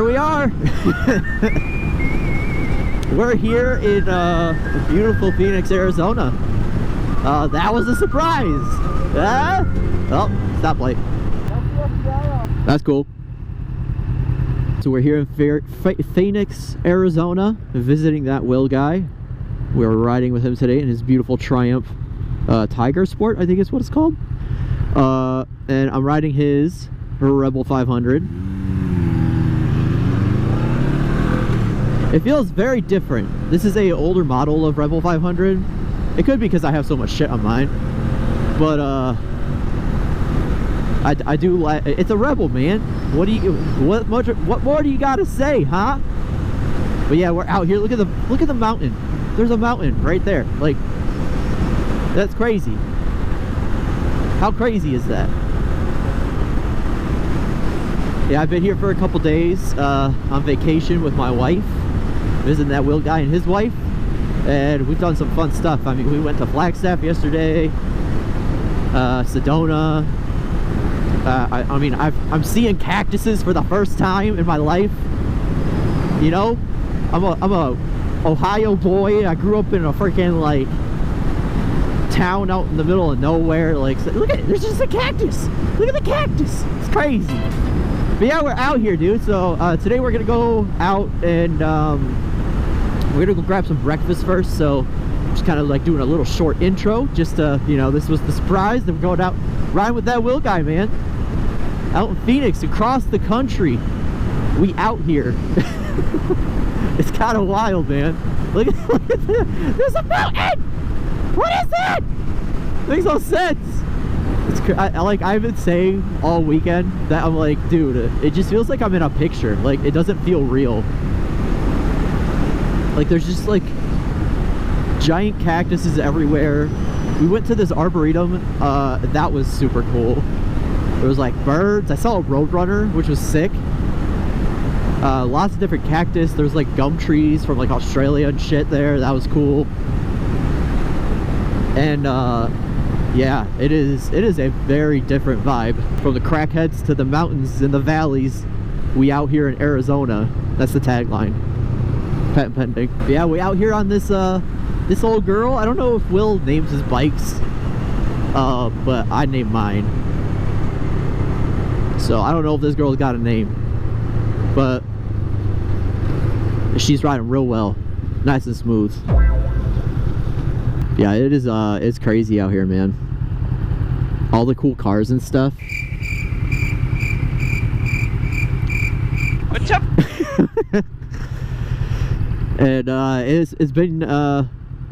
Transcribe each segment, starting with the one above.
we are. We're here in beautiful Phoenix, Arizona. That was a surprise. Oh, stoplight. That's cool. So we're here in Phoenix, Arizona, visiting that Will guy. We were riding with him today in his beautiful Triumph Tiger Sport, I think is what it's called. And I'm riding his Rebel 500. It feels very different. This is a older model of Rebel 500. It could be because I have so much shit on mine, but I do like. It's a Rebel, man. What more do you gotta say, huh? But yeah, we're out here. Look at the mountain. There's a mountain right there. Like, that's crazy. How crazy is that? Yeah, I've been here for a couple days on vacation with my wife, visiting that Will guy and his wife, and we've done some fun stuff. I mean, we went to Flagstaff yesterday, Sedona. I mean, I'm seeing cactuses for the first time in my life. You know, I'm a Ohio boy. I grew up in a freaking like town out in the middle of nowhere. Like, look at it, there's just a cactus. Look at the cactus. It's crazy. But yeah, we're out here, dude. So today we're gonna go out and we're gonna go grab some breakfast first. So just kind of like doing a little short intro, just to, you know, this was the surprise. Then we're going out riding with that Will guy, man. Out in Phoenix, across the country. We out here. It's kind of wild, man. Look at there's a mountain. What is that? Makes no sense. I've been saying all weekend that I'm like, dude, it just feels like I'm in a picture. Like, it doesn't feel real. Like, there's just like giant cactuses everywhere. We went to this arboretum. That was super cool. There was like birds. I saw a roadrunner, which was sick. Lots of different cactus. There's like gum trees from like Australia and shit there. That was cool. And yeah, it is a very different vibe. From the crackheads to the mountains and the valleys, we out here in Arizona. That's the tagline. Patent pending. But yeah, we out here on this this old girl. I don't know if Will names his bikes, but I named mine. So I don't know if this girl's got a name, but she's riding real well, nice and smooth. Yeah, it is. It's crazy out here, man. All the cool cars and stuff. What's up? And it's been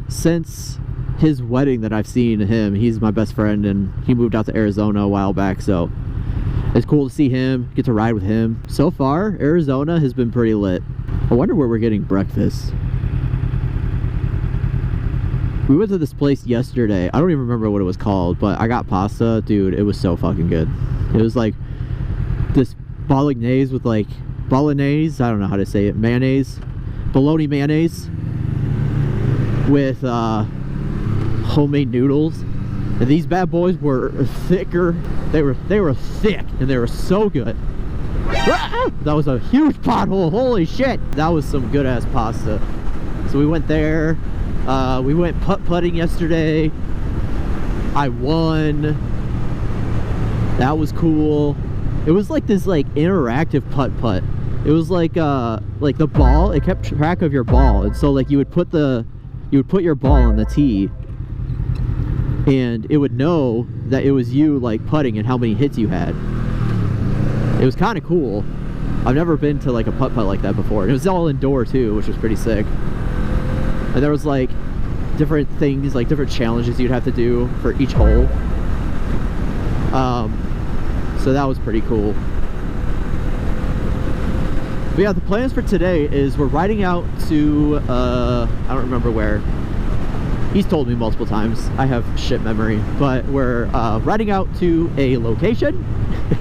since his wedding that I've seen him. He's my best friend, and he moved out to Arizona a while back, so it's cool to see him, get to ride with him. So far, Arizona has been pretty lit. I wonder where we're getting breakfast. We went to this place yesterday. I don't even remember what it was called, but I got pasta. Dude, it was so fucking good. It was like this bolognese with like bolognese, I don't know how to say it, mayonnaise, bologna mayonnaise with homemade noodles. And these bad boys were thicker. They were thick and they were so good. That was a huge pothole. Holy shit. That was some good ass pasta. So we went there. We went putt-putting yesterday. I won. That was cool. It was like this like interactive putt-putt. It was like the ball, it kept track of your ball. And so like you would put your ball on the tee, and it would know that it was you like putting and how many hits you had. It was kind of cool. I've never been to like a putt-putt like that before. And it was all indoor too, which was pretty sick. And there was like different things, like different challenges you'd have to do for each hole. So that was pretty cool. But yeah, the plans for today is we're riding out to, I don't remember where. He's told me multiple times. I have shit memory. But we're riding out to a location.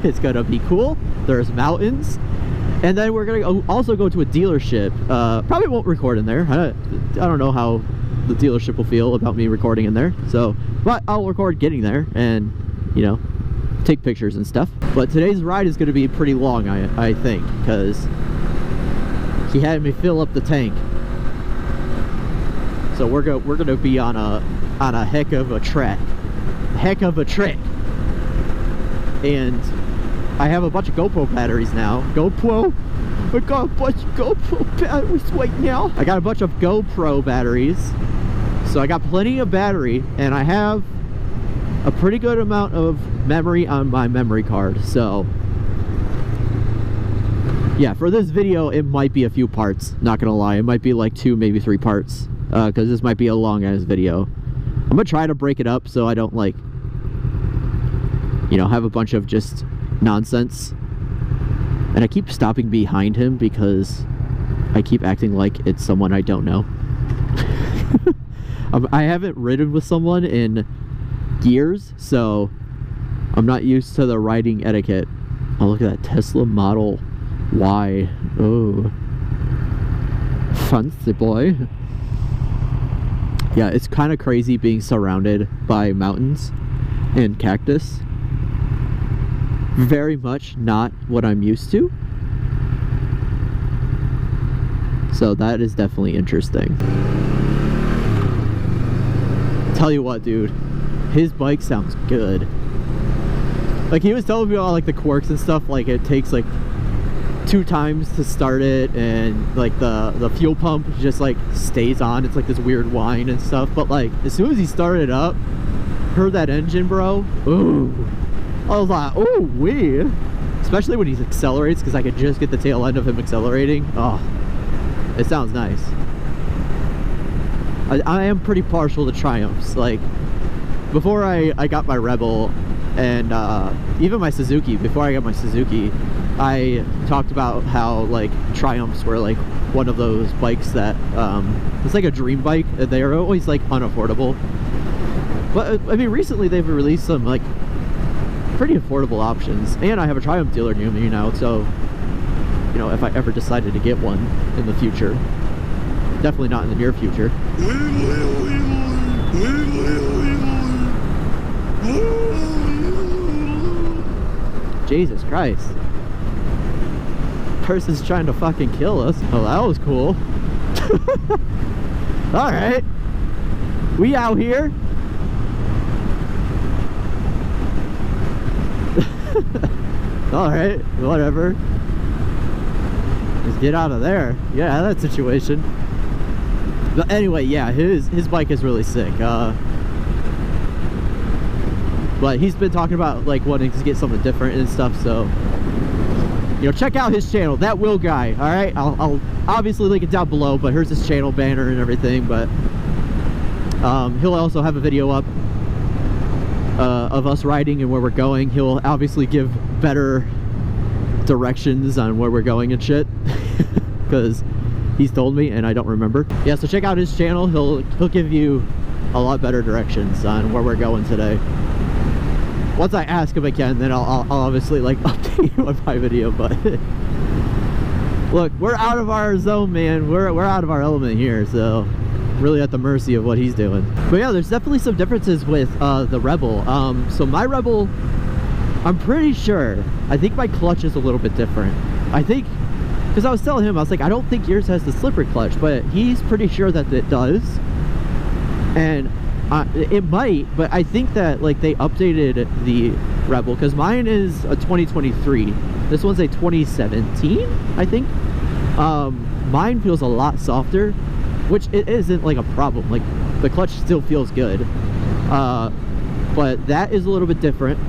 It's gonna be cool. There's mountains. And then we're gonna also go to a dealership. Probably won't record in there. I don't know how the dealership will feel about me recording in there. So, but I'll record getting there and, you know, take pictures and stuff. But today's ride is gonna be pretty long, I think, because he had me fill up the tank. So we're gonna be on a heck of a trek. And I have a bunch of GoPro batteries now. I got a bunch of GoPro batteries right now. I got a bunch of GoPro batteries. So I got plenty of battery, and I have a pretty good amount of memory on my memory card. So yeah, for this video, it might be a few parts. Not gonna lie, it might be like 2, maybe 3 parts. Because this might be a long ass video. I'm gonna try to break it up so I don't, like, you know, have a bunch of just nonsense. And I keep stopping behind him because I keep acting like it's someone I don't know. I haven't ridden with someone in years, so I'm not used to the riding etiquette. Oh, look at that Tesla Model Y. Oh, fancy boy. Yeah, it's kind of crazy being surrounded by mountains and cactus. Very much not what I'm used to. So that is definitely interesting. Tell you what, dude, his bike sounds good. Like, he was telling me all, like, the quirks and stuff. Like, it takes like 2 times to start it, and like the fuel pump just like stays on. It's like this weird whine and stuff, but like as soon as he started up, heard that engine, bro, ooh, I was like, ooh wee. Especially when he accelerates, because I could just get the tail end of him accelerating. Oh, it sounds nice. I am pretty partial to Triumphs. Like, before I got my Rebel, and even my Suzuki, before I got my Suzuki, I talked about how, like, Triumphs were like one of those bikes that it's like a dream bike. They are always like unaffordable, but I mean recently they've released some like pretty affordable options, and I have a Triumph dealer near me now, so you know, if I ever decided to get one in the future, definitely not in the near future. Jesus Christ. Person's trying to fucking kill us. Oh, that was cool. Alright. We out here. Alright, whatever. Just get out of there. Yeah, that situation. But anyway, yeah, his bike is really sick. But he's been talking about like wanting to get something different and stuff, so you know, check out his channel, That Will guy. All right, I'll obviously link it down below, but here's his channel banner and everything. But he'll also have a video up of us riding and where we're going. He'll obviously give better directions on where we're going and shit, because he's told me and I don't remember. Yeah, so check out his channel. He'll give you a lot better directions on where we're going today. Once I ask him again, then I'll obviously like update you on my video. But look, we're out of our zone, man. We're out of our element here, so really at the mercy of what he's doing. But yeah, there's definitely some differences with the Rebel. So my Rebel, I'm pretty sure, I think my clutch is a little bit different. I think, because I was telling him, I was like, I don't think yours has the slippery clutch, but he's pretty sure that it does. And it might, but I think that like they updated the Rebel, because mine is a 2023. This one's a 2017, I think. Mine feels a lot softer, which it isn't like a problem. Like, the clutch still feels good, but that is a little bit different.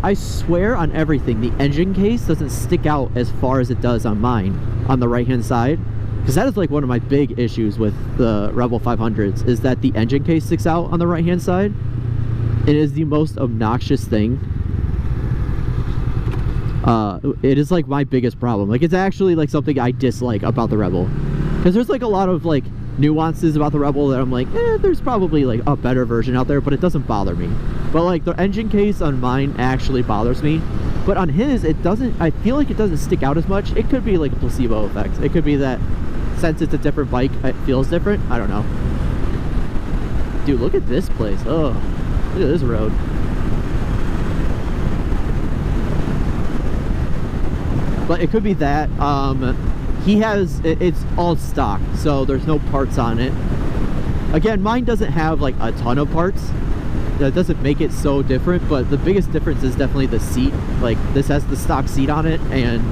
I swear on everything, the engine case doesn't stick out as far as it does on mine, on the right hand side, because that is like one of my big issues with the Rebel 500s, is that the engine case sticks out on the right hand side. It is the most obnoxious thing. It is like my biggest problem. Like, it's actually like something I dislike about the Rebel, because there's like a lot of like nuances about the Rebel that I'm like, there's probably like a better version out there, but it doesn't bother me. But like the engine case on mine actually bothers me, but on his it doesn't. I feel like it doesn't stick out as much. It could be like a placebo effect. It could be that since it's a different bike, it feels different. I don't know. Dude, look at this place. Oh, look at this road. but it could be that. He has, it's all stock, so there's no parts on it. Again, mine doesn't have like a ton of parts. That doesn't make it so different, but the biggest difference is definitely the seat. Like, this has the stock seat on it, and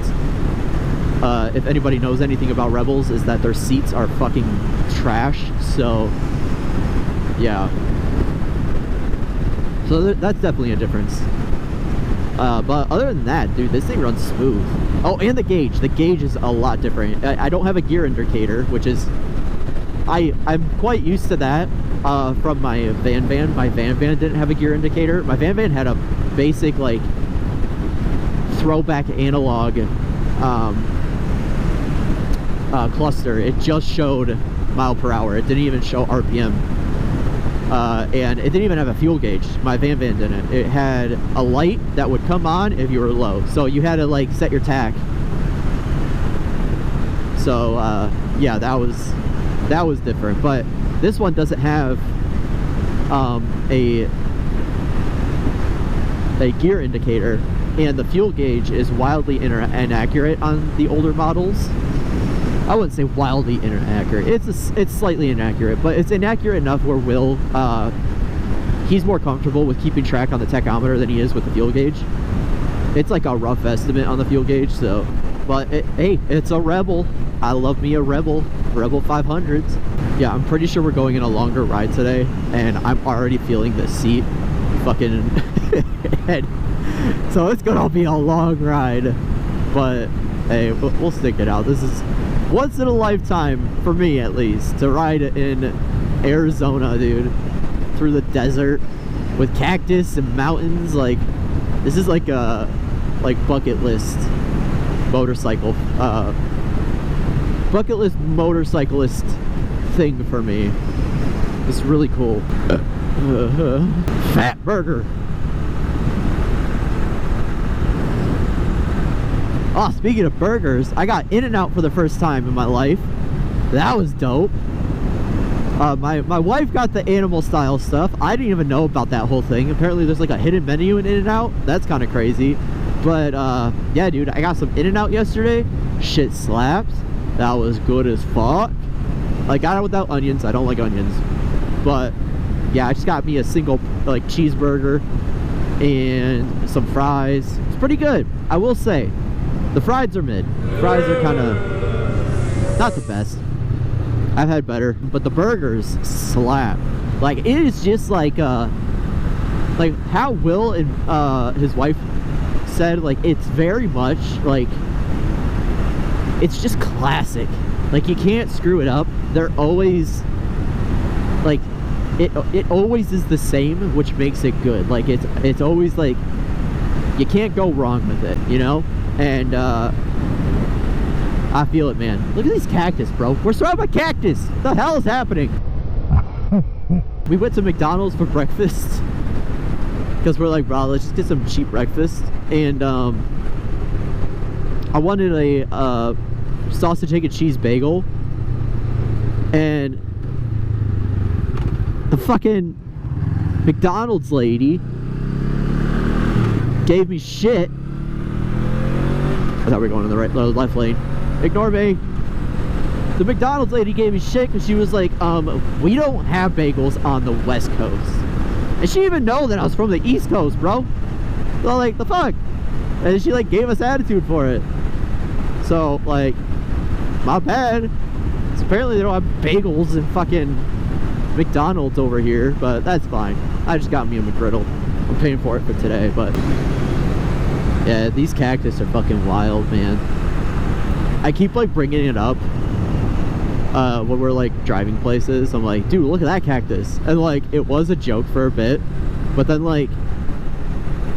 if anybody knows anything about Rebels, is that their seats are fucking trash. So yeah, so that's definitely a difference. But other than that, dude, this thing runs smooth. Oh, and the gauge is a lot different. I don't have a gear indicator, which is, I'm quite used to that from my van. My van didn't have a gear indicator. My van had a basic, like, throwback analog cluster. It just showed mile per hour. It didn't even show RPM. And it didn't even have a fuel gauge. My van didn't. It had a light that would come on if you were low, so you had to like set your tack. So yeah, that was different. But this one doesn't have a gear indicator, and the fuel gauge is wildly inaccurate on the older models. I wouldn't say wildly inaccurate. It's slightly inaccurate, but it's inaccurate enough where Will, he's more comfortable with keeping track on the tachometer than he is with the fuel gauge. It's like a rough estimate on the fuel gauge, so. But hey, it's a Rebel. I love me a Rebel 500s. Yeah, I'm pretty sure we're going in a longer ride today, and I'm already feeling the seat fucking head. So it's gonna be a long ride, but hey, we'll stick it out. This is once in a lifetime, for me at least, to ride in Arizona, dude, through the desert with cactus and mountains. Like, this is like a bucket list motorcycle motorcyclist thing for me. It's really cool. Fat burger. Oh, speaking of burgers, I got In-N-Out for the first time in my life. That was dope. My wife got the animal style stuff. I didn't even know about that whole thing. Apparently there's like a hidden menu in In-N-Out. That's kind of crazy. But yeah, dude, I got some In-N-Out yesterday. Shit slaps. That was good as fuck. I got it without onions. I don't like onions. But yeah, I just got me a single like cheeseburger and some fries. It's pretty good, I will say. The fries are mid. Fries are kind of not the best. I've had better, but the burgers slap. Like, it is just like how Will and his wife said, like, it's very much like, it's just classic. Like, you can't screw it up. They're always like, it always is the same, which makes it good. Like, it's always like, you can't go wrong with it, you know? And I feel it, man. Look at these cactus, bro. We're surrounded by cactus. What the hell is happening? We went to McDonald's for breakfast because we're like, bro, let's just get some cheap breakfast. And I wanted a sausage, egg, and cheese bagel, and the fucking McDonald's lady gave me shit. I thought we were going in the right, left lane. Ignore me. The McDonald's lady gave me shit because she was like, we don't have bagels on the West Coast. And she didn't even know that I was from the East Coast, bro. So, like, the fuck? And she, like, gave us attitude for it. So, like, my bad. So apparently they don't have bagels in fucking McDonald's over here, but that's fine. I just got me a McGriddle. I'm paying for it for today, but yeah, these cactus are fucking wild, man. I keep like bringing it up when we're like driving places. I'm like, dude, look at that cactus. And like, it was a joke for a bit, but then like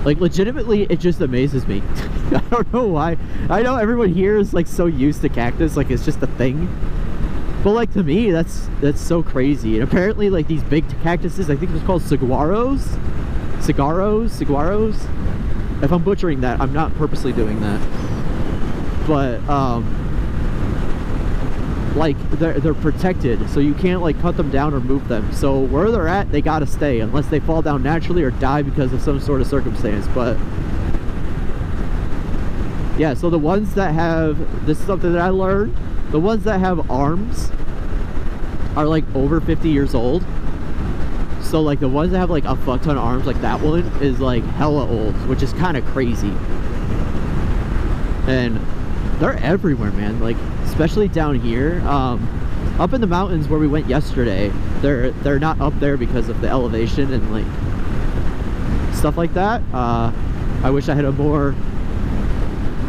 legitimately it just amazes me. I don't know why. I know everyone here is like so used to cactus, like it's just a thing, but like to me that's so crazy. And apparently like these big cactuses, I think it was called saguaros. If I'm butchering that, I'm not purposely doing that. But like they're protected, so you can't like cut them down or move them. So where they're at, they gotta stay unless they fall down naturally or die because of some sort of circumstance. But Yeah, so the ones that have, this is something that I learned, the ones that have arms are like over 50 years old. So like the ones that have like a fuck ton of arms, like that one is like hella old, which is kind of crazy. And they're everywhere, man, like especially down here. Up in the mountains where we went yesterday, they're not up there because of the elevation and like stuff like that. I wish I had a more,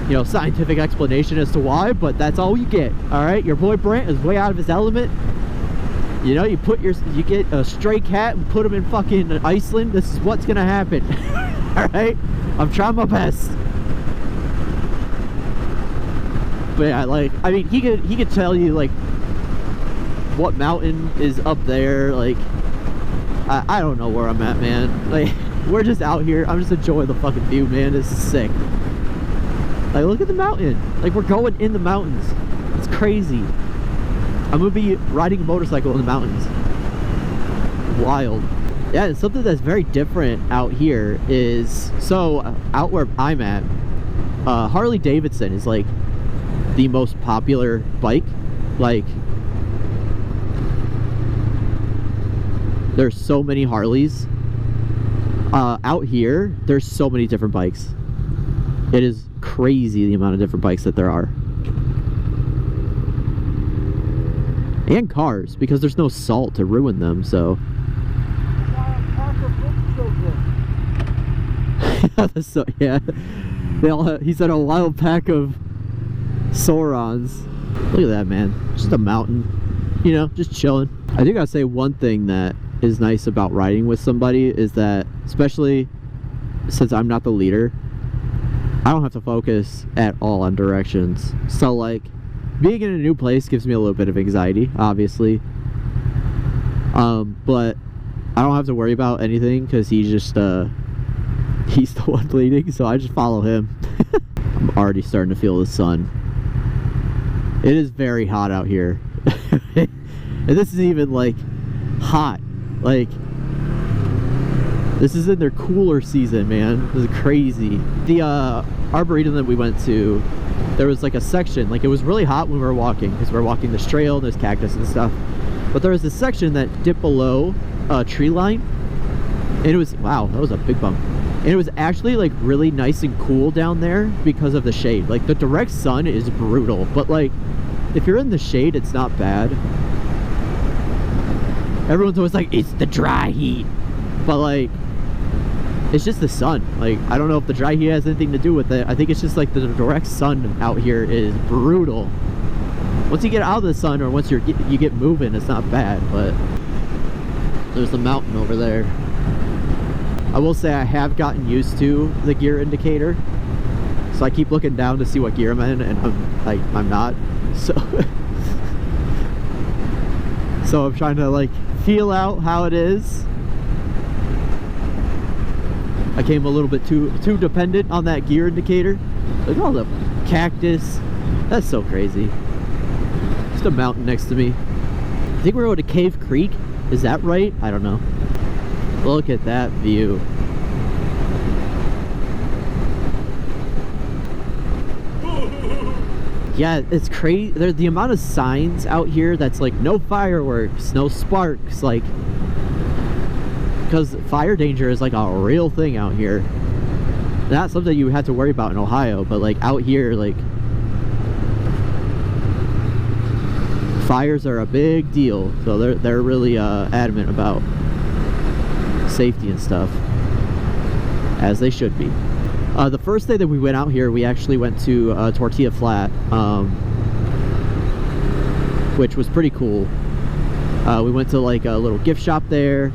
you know, scientific explanation as to why, but that's all you get. All right, your boy Brent is way out of his element. You know, you get a stray cat and put him in fucking Iceland. This is what's gonna happen. All right, I'm trying my best. But yeah, like, I mean, he could tell you like what mountain is up there. Like, I don't know where I'm at, man. Like, we're just out here. I'm just enjoying the fucking view, man. This is sick. Like, look at the mountain. Like, we're going in the mountains. It's crazy. I'm gonna be riding a motorcycle in the mountains. Wild. Yeah, and something that's very different out here is, so out where I'm at, Harley Davidson is like the most popular bike. Like, there's so many Harleys. Out here, there's so many different bikes. It is crazy the amount of different bikes that there are. And cars, because there's no salt to ruin them, so. So yeah, they all have, he said a wild pack of Saurons. Look at that, man. Just a mountain, you know, just chilling. I do gotta say, one thing that is nice about riding with somebody is that, especially since I'm not the leader, I don't have to focus at all on directions. So like, being in a new place gives me a little bit of anxiety, obviously. But I don't have to worry about anything because he's just he's the one leading, so I just follow him. I'm already starting to feel the sun. It is very hot out here. And this is even like hot. Like, this is in their cooler season, man. This is crazy. The arboretum that we went to, there was like a section, like it was really hot when we were walking because we were walking this trail and there's cactus and stuff, but there was this section that dipped below tree line, and it was, wow, that was a big bump, and it was actually like really nice and cool down there because of the shade. Like, the direct sun is brutal, but like if you're in the shade, it's not bad. Everyone's always like, it's the dry heat, but like, it's just the sun. Like, I don't know if the dry heat has anything to do with it. I think it's just like the direct sun out here is brutal. Once you get out of the sun, or once you get moving, it's not bad. But there's the mountain over there. I will say I have gotten used to the gear indicator, so I keep looking down to see what gear I'm in, and I'm not. So so I'm trying to like feel out how it is. I came a little bit too dependent on that gear indicator. Look at all the cactus. That's so crazy. Just a mountain next to me. I think we're going to Cave Creek. Is that right? I don't know. Look at that view. Yeah, it's crazy. There's the amount of signs out here that's like, no fireworks, no sparks, like, because fire danger is like a real thing out here. Not something you have to worry about in Ohio, but like out here, like, fires are a big deal. So they're really adamant about safety and stuff, as they should be. The first day that we went out here, we actually went to Tortilla Flat, which was pretty cool. We went to like a little gift shop there,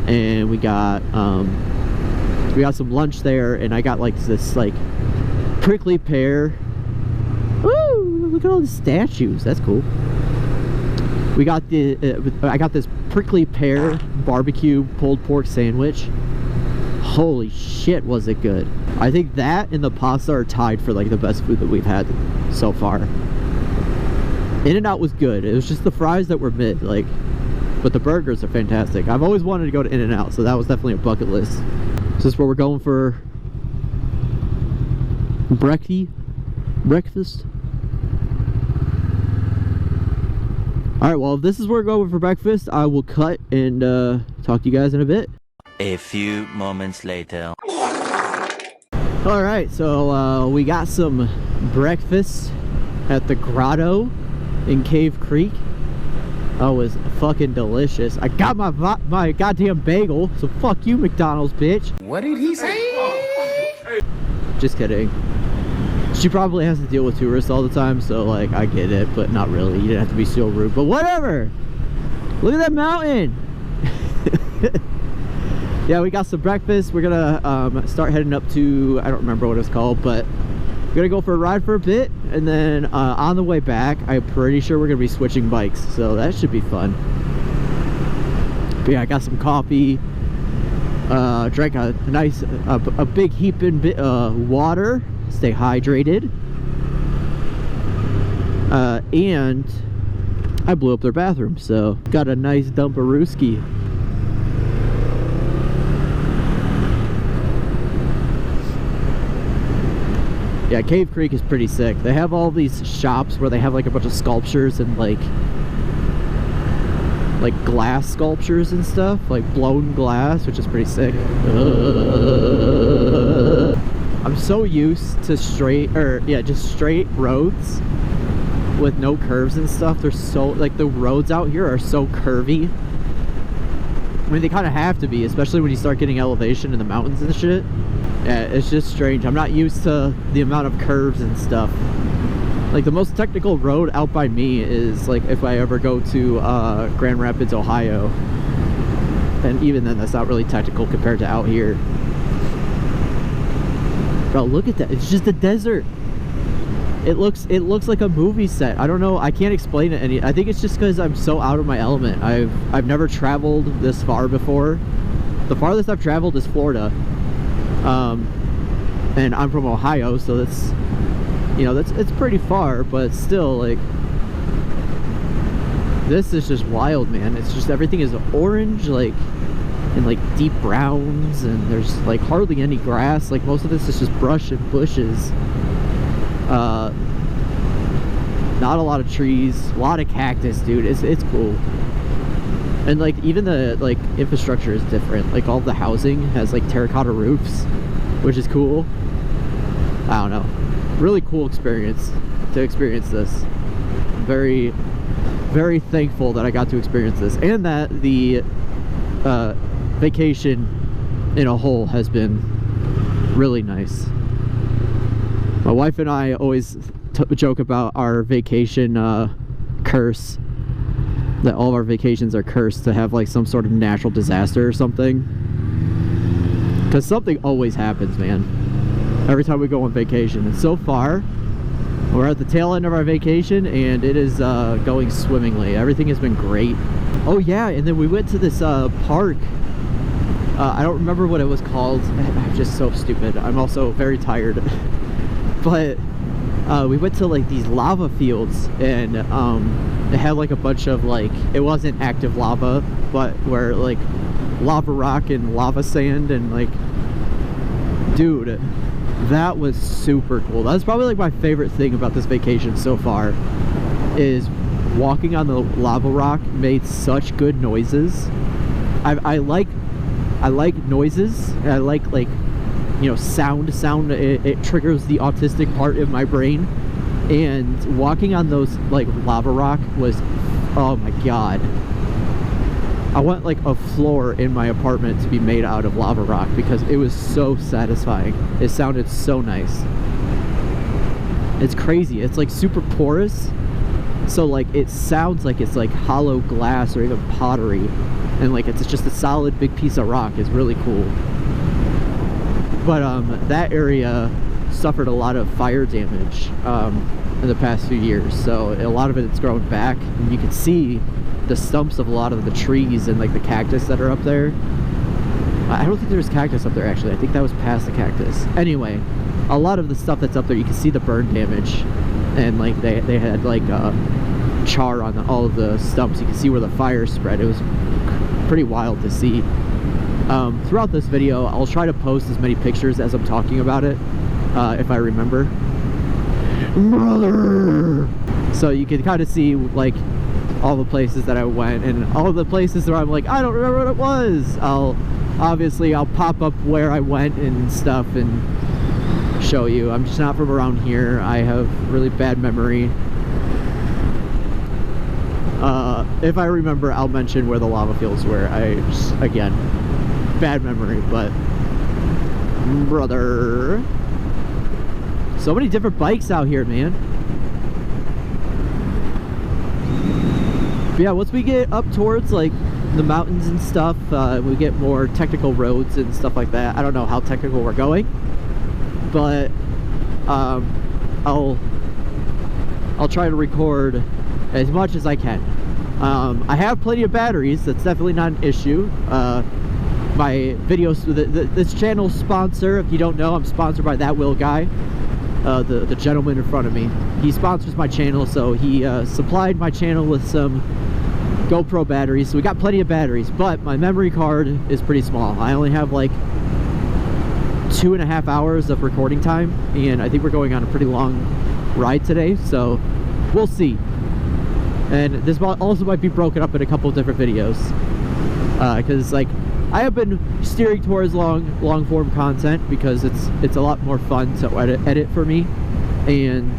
and we got some lunch there, and I got like this like prickly pear. Woo! Look at all the statues. That's cool. We got I got this prickly pear barbecue pulled pork sandwich. Holy shit, was it good. I think that and the pasta are tied for like the best food that we've had so far. In-N-Out was good. It was just the fries that were mid, like, but the burgers are fantastic. I've always wanted to go to In-N-Out, so that was definitely a bucket list. Is this where we're going for brekkie? breakfast. Alright, well, if this is where we're going for breakfast, I will cut and talk to you guys in a bit. A few moments later. Alright, so we got some breakfast at the Grotto in Cave Creek. Oh, it was fucking delicious. I got my goddamn bagel, so fuck you, McDonald's, bitch. What did he say? Just kidding. She probably has to deal with tourists all the time, so like I get it, but not really. You didn't have to be so rude, but whatever. Look at that mountain. Yeah, we got some breakfast. We're gonna start heading up to, I don't remember what it's called, but we're gonna go for a ride for a bit, and then on the way back, I'm pretty sure we're gonna be switching bikes, so that should be fun. But yeah, I got some coffee, drank a nice, a big heaping bit water. Stay hydrated, and I blew up their bathroom, so got a nice dumparooski. Yeah, Cave Creek is pretty sick. They have all these shops where they have like a bunch of sculptures and like glass sculptures and stuff, like blown glass, which is pretty sick. I'm so used to just straight roads with no curves and stuff. They're so, like, the roads out here are so curvy. I mean, they kind of have to be, especially when you start getting elevation in the mountains and shit. Yeah, it's just strange. I'm not used to the amount of curves and stuff. Like, the most technical road out by me is, like, if I ever go to Grand Rapids, Ohio. And even then, that's not really technical compared to out here. Bro, look at that. It's just a desert. It looks like a movie set. I don't know. I can't explain it I think it's just because I'm so out of my element. I've never traveled this far before. The farthest I've traveled is Florida. And I'm from Ohio, so that's, you know, it's pretty far, but still, like, this is just wild, man. It's just, everything is orange, like, and like deep browns, and there's like hardly any grass. Like, most of this is just brush and bushes. Not a lot of trees, a lot of cactus, dude. It's cool. And like, even the like infrastructure is different. Like, all the housing has like terracotta roofs, which is cool. I don't know, really cool experience to experience this. Very, very thankful that I got to experience this, and that the vacation in a whole has been really nice. My wife and I always joke about our vacation curse, that all of our vacations are cursed to have like some sort of natural disaster or something, because something always happens, man, every time we go on vacation. And so far we're at the tail end of our vacation, and it is going swimmingly. Everything has been great. Oh yeah, and then we went to this park. I don't remember what it was called. I'm just so stupid. I'm also very tired. But we went to like these lava fields, and it had like a bunch of, like, it wasn't active lava, but where like lava rock and lava sand, and like, dude, that was super cool. That's probably like my favorite thing about this vacation so far, is walking on the lava rock. Made such good noises. I like noises, and I like, you know, sound. It triggers the autistic part of my brain, and walking on those like lava rock was, oh my god, I want like a floor in my apartment to be made out of lava rock, because it was so satisfying. It sounded so nice. It's crazy. It's like super porous, so like it sounds like it's like hollow glass or even pottery, and like it's just a solid big piece of rock. Is really cool. But that area suffered a lot of fire damage in the past few years, so a lot of it's grown back, and you can see the stumps of a lot of the trees and like the cactus that are up there. I don't think there's cactus up there, actually. I think that was past the cactus. Anyway, a lot of the stuff that's up there, you can see the burn damage, and like they had like char on all of the stumps. You can see where the fire spread. It was pretty wild to see. Throughout this video, I'll try to post as many pictures as I'm talking about it, if I remember. Brother. So you can kind of see like all the places that I went and all the places where I'm like, I don't remember what it was. I'll pop up where I went and stuff and show you. I'm just not from around here. I have really bad memory. If I remember, I'll mention where the lava fields were. Again, bad memory, but brother. So many different bikes out here, man. But yeah, once we get up towards like the mountains and stuff, we get more technical roads and stuff like that. I don't know how technical we're going, but I'll try to record as much as I can. I have plenty of batteries. That's definitely not an issue. My videos, this channel's sponsor, if you don't know, I'm sponsored by That Will guy, the gentleman in front of me. He sponsors my channel, so he supplied my channel with some GoPro batteries. So we got plenty of batteries, but my memory card is pretty small. I only have like 2.5 hours of recording time, and I think we're going on a pretty long ride today, so we'll see. And this also might be broken up in a couple of different videos, because like I have been steering towards long form content because it's a lot more fun to edit for me, and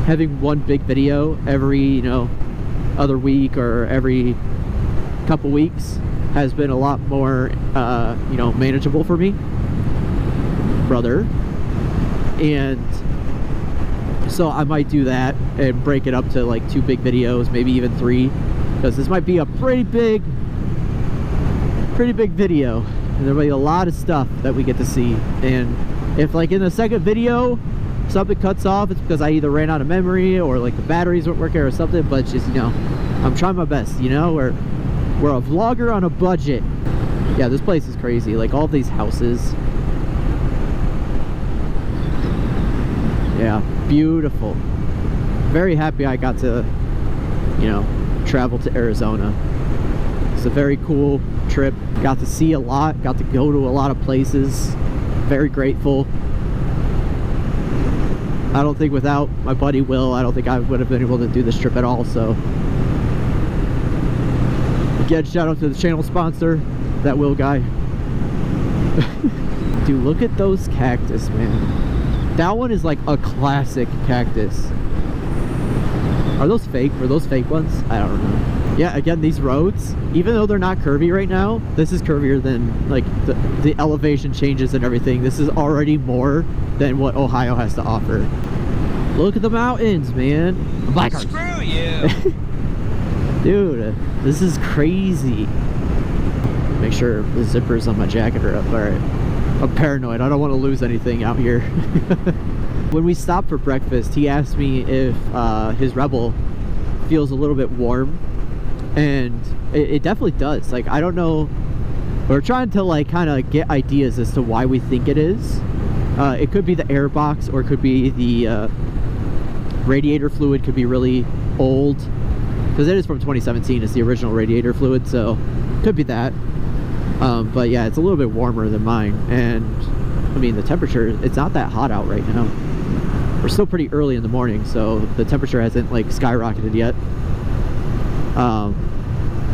having one big video every other week or every couple weeks has been a lot more manageable for me, brother. And so I might do that and break it up to like 2 big videos, maybe even 3, because this might be a pretty big video, and there'll be a lot of stuff that we get to see. And if like in the second video something cuts off, it's because I either ran out of memory or like the batteries weren't working or something. But just I'm trying my best. We're a vlogger on a budget. Yeah, this place is crazy. Like all these houses. Yeah, beautiful. Very happy I got to travel to Arizona. It's a very cool trip. Got to see a lot, got to go to a lot of places. Very grateful. I don't think without my buddy Will, I don't think I would have been able to do this trip at all. So again, shout out to the channel sponsor, That Will guy. Dude, look at those cactus, man. That one is like a classic cactus. Are those fake? Were those fake ones? I don't know. Yeah, again, these roads, even though they're not curvy right now, this is curvier than like the elevation changes and everything. This is already more than what Ohio has to offer. Look at the mountains, man. Screw you. Dude, this is crazy. Make sure the zippers on my jacket are up. All right. I'm paranoid. I don't want to lose anything out here. When we stopped for breakfast, he asked me if his Rebel feels a little bit warm, and it definitely does. Like, I don't know. We're trying to like kind of get ideas as to why we think it is. It could be the air box, or it could be the radiator fluid. Could be really old, because it is from 2017. It's the original radiator fluid, so could be that. But yeah, it's a little bit warmer than mine, and I mean the temperature, it's not that hot out right now. We're still pretty early in the morning, so the temperature hasn't like skyrocketed yet.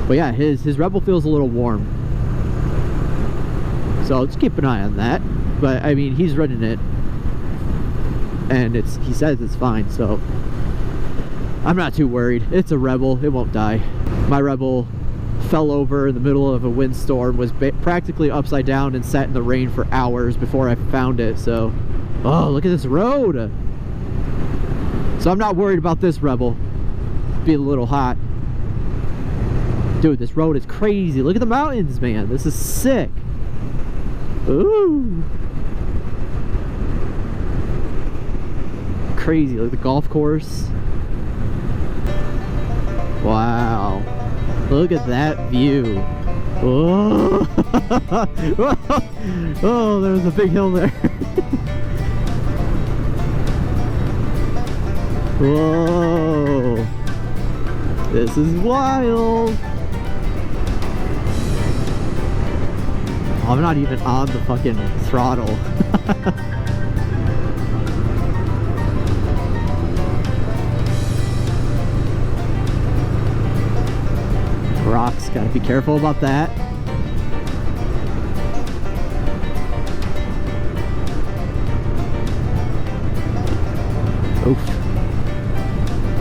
But yeah, his Rebel feels a little warm, so let's keep an eye on that. But I mean, he's running it, and he says it's fine, so I'm not too worried. It's a Rebel, it won't die. My Rebel fell over in the middle of a windstorm, was practically upside down, and sat in the rain for hours before I found it. So, oh, look at this road. So I'm not worried about this Rebel being a little hot. Dude, this road is crazy. Look at the mountains, man. This is sick. Ooh. Crazy. Look at the golf course. Wow. Look at that view. Whoa. Oh, there was a big hill there. Whoa. This is wild. I'm not even on the fucking throttle. Just gotta be careful about that. Oof.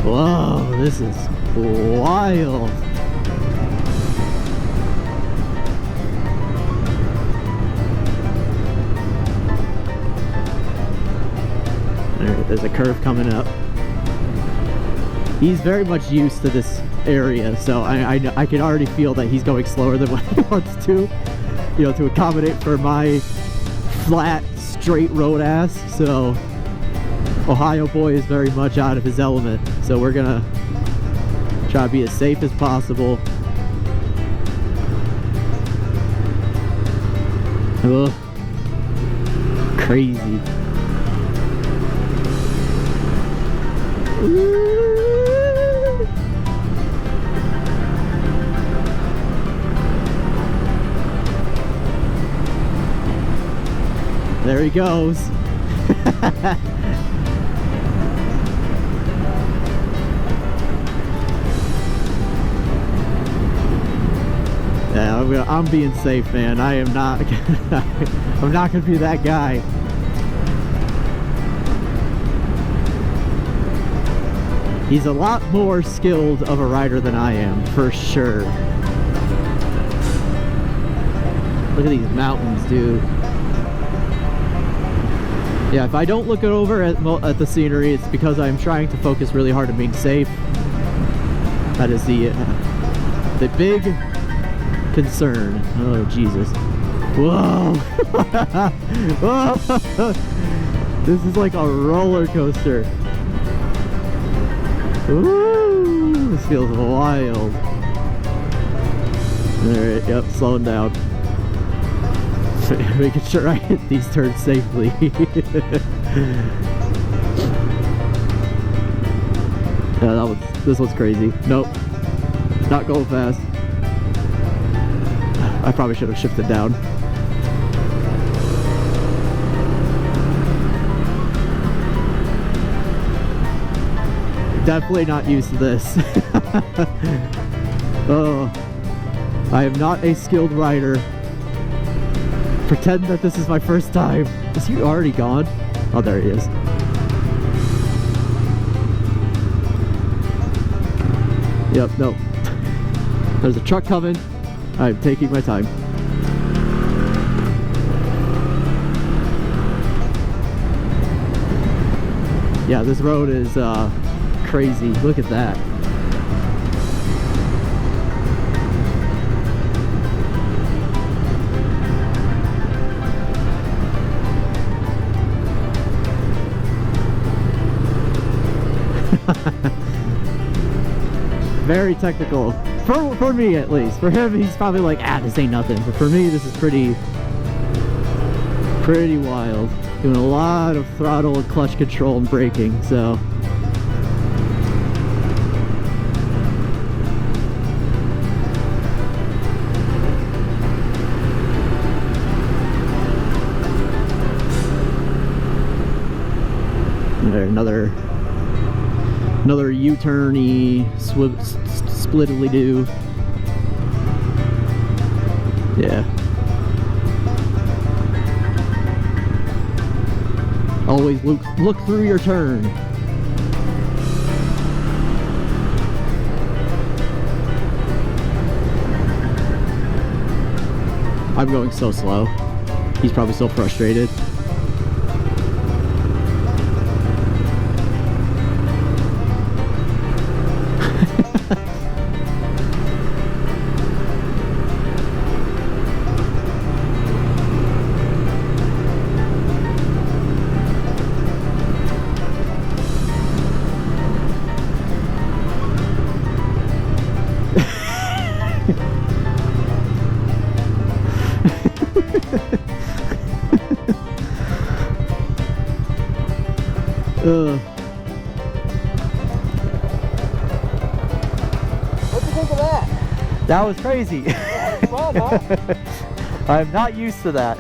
Whoa, this is wild. There's a curve coming up. He's very much used to this area, so I can already feel that he's going slower than what he wants to, you know, to accommodate for my flat, straight road ass. So Ohio boy is very much out of his element, so we're gonna try to be as safe as possible. Ugh. Crazy. There he goes. Yeah, I'm being safe, man. I am not. I'm not gonna be that guy. He's a lot more skilled of a rider than I am, for sure. Look at these mountains, dude. Yeah, if I don't look over at the scenery, it's because I'm trying to focus really hard on being safe. That is the big concern. Oh, Jesus. Whoa! Whoa! This is like a roller coaster. Ooh, this feels wild. Alright, yep, slowing down. Making sure I hit these turns safely. Yeah, this one's crazy. Nope. Not going fast. I probably should have shifted down. Definitely not used to this. Oh, I am not a skilled rider. Pretend that this is my first time. Is he already gone? Oh, there he is. Yep, no. There's a truck coming. I'm taking my time. Yeah, this road is crazy. Look at that. Very technical. For me, at least. For him, he's probably like, ah, this ain't nothing. But for me, this is pretty wild. Doing a lot of throttle and clutch control and braking, so. There, another U-turny, splittily-do. Yeah. Always look through your turn. I'm going so slow. He's probably so frustrated. What'd you think of that? That was crazy. Fun, huh? I'm not used to that.